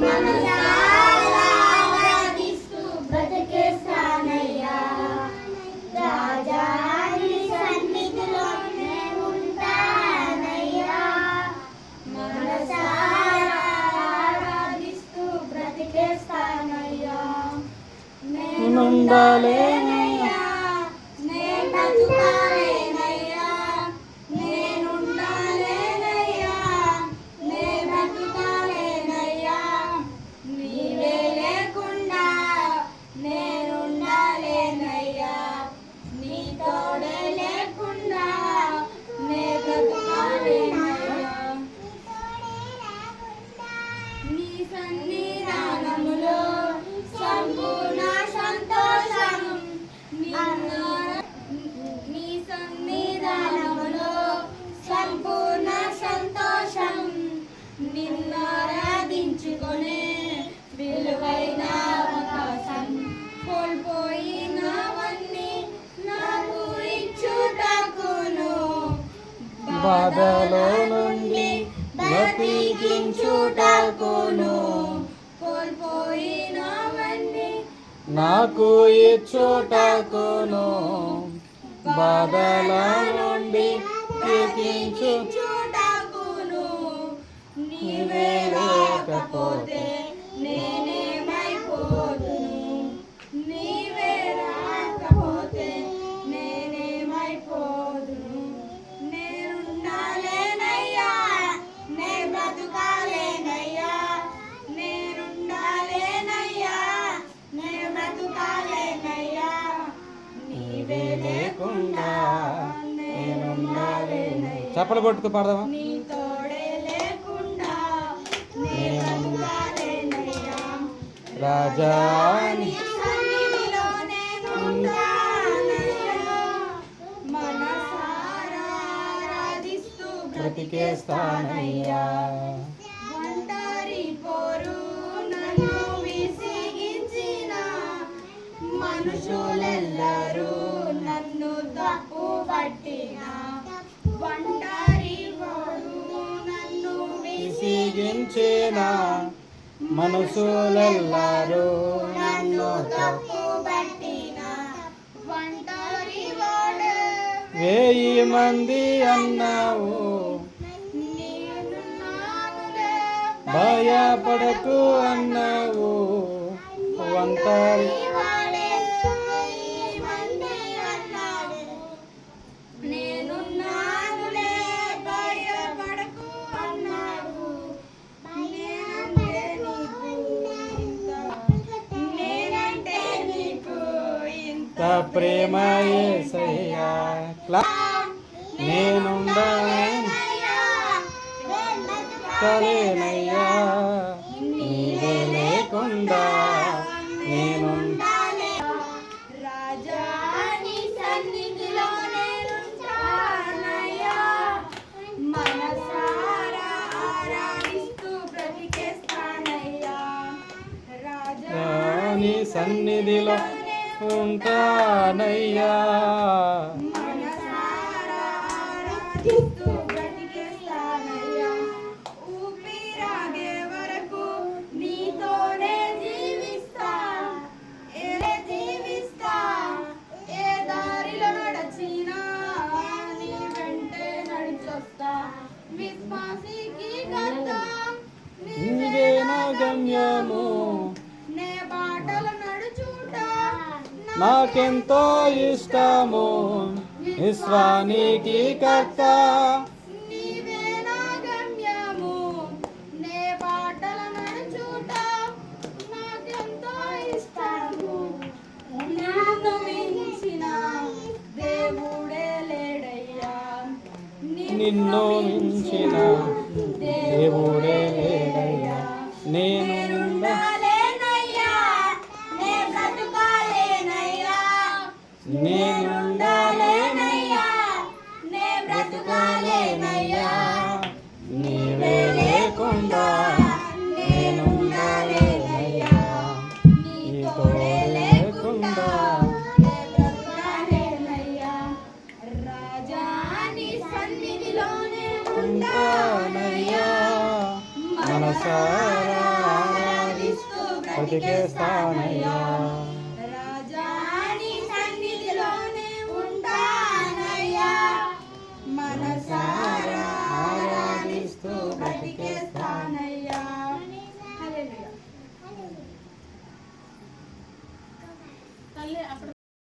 మనసారా ఆరాధిస్తూ బ్రతికేస్తానయ్యా. రాజా నీ సన్నిధిలో నేను ఉంటానయ్యా. మనసారా ఆరాధిస్తూ బ్రతికేస్తానయ్యా. నేనుండాలేనయ్యా, నే బ్రతుకాలేనయ్యా. నేనుండాలేనయ్యా, నే బ్రతుకాలేనయ్యా. నీవే లేకుండా నేనుండాలేనయ్యా. నీ తోడే లేకుండా నే బ్రతుకాలేనయ్యా. నీ సన్నిధానములో సంపూర్ణ సంతోషం. నీ సన్నిధానములో సంపూర్ణ సంతోషం. నిన్నారాధించుకొనే విలువైన అవకాశం. కోల్పోయినవన్నీ నాకు ఇచ్చుటకును, బాధలో నుండి బ్రతికించుటకును, కోల్పోయినవన్నీ నాకు ఇచ్చుటకును, బాధల నుండి బ్రతికించు. చూటకును. నీవే లేకపోతే నేనేమైపోదును. నీవే రాకపోతే నేనేమైపోదును. నేనుండాలేనయ్యా, నే బ్రతుకాలేనయ్యా. నేనుండాలేనయ్యా, నే బ్రతుకాలేనయ్యా. నీవే లేకుండా నేనుండాలేనయ్యా. చప్పలు కొట్టుతూ పాడదామా? నీ తోడే లేకుండా నేనుండాలేనయ్యా. రాజా నీ సన్నిధిలో నేనుంటానయ్యా. మనసారా ఆరాధిస్తూ బ్రతికేస్తానయ్యా. ఒంటరి పోరు నన్ను విసిగించిన మనుషులెల్లరూ నన్ను తప్పు పట్టిన. ఒంటరి పోరు నన్ను విసిగించిన మనుషులెల్లరూ నన్ను తప్పు పట్టిన. ఒంటరి వాడు 1000 మంది అన్నావు, నేనున్నానులే. భయపడకు అన్నావు. ఒంటరి వాడే 1000 మంది అన్నాడు. నేనున్నానులే, భయపడకు అన్నావు. నేనంటే నీకు ఇంత ప్రేమ యేసయ్యా. నేనుండాలేనయ్యా, నీవే లేకుండా నేనుండాలే. రాజా నీ సన్నిధిలో నేనుంటానయ్యా. మనసారా ఆరాధిస్తూ బ్రతికేస్తానయ్యా. రాజా నీ సన్నిధిలో ఉంటానయ్యా. మనసారా ఆరాధిస్తూ బ్రతికేస్తానయ్యా. ఊపిరాగే వరకు నీతోనే జీవిస్తా. జీవిస్తా. ఏ దారిలో నడచినా నీ వెంటే నడిచొస్తా. విశ్వాసికి కర్త నీవే నా గమ్యము, నే బాటలు నడుచుట నాకెంతో ఇష్టము. విశ్వానికి కర్త నీవే నా గమ్యము. నే బాటలు నడుచుట నాకెంతో ఇష్టము. నిన్ను మించిన దేవుడే లేడయ్యా. నిన్ను మించిన దేవుడే లేడయ్యా. నేనుండాలేనయ్యా, నే బ్రతుకాలేనయ్యా. నేనుండాలేనయ్యా, నే బ్రతుకాలేనయ్యా. బ్రతికేస్తానయ్యా. రాజాని సన్నిధిలోనే ఉంటానయ్యా, మనసారా ఆరాధిస్తూ బ్రతికేస్తానయ్యా. హల్లెలూయా. తల్లి అప్పుడు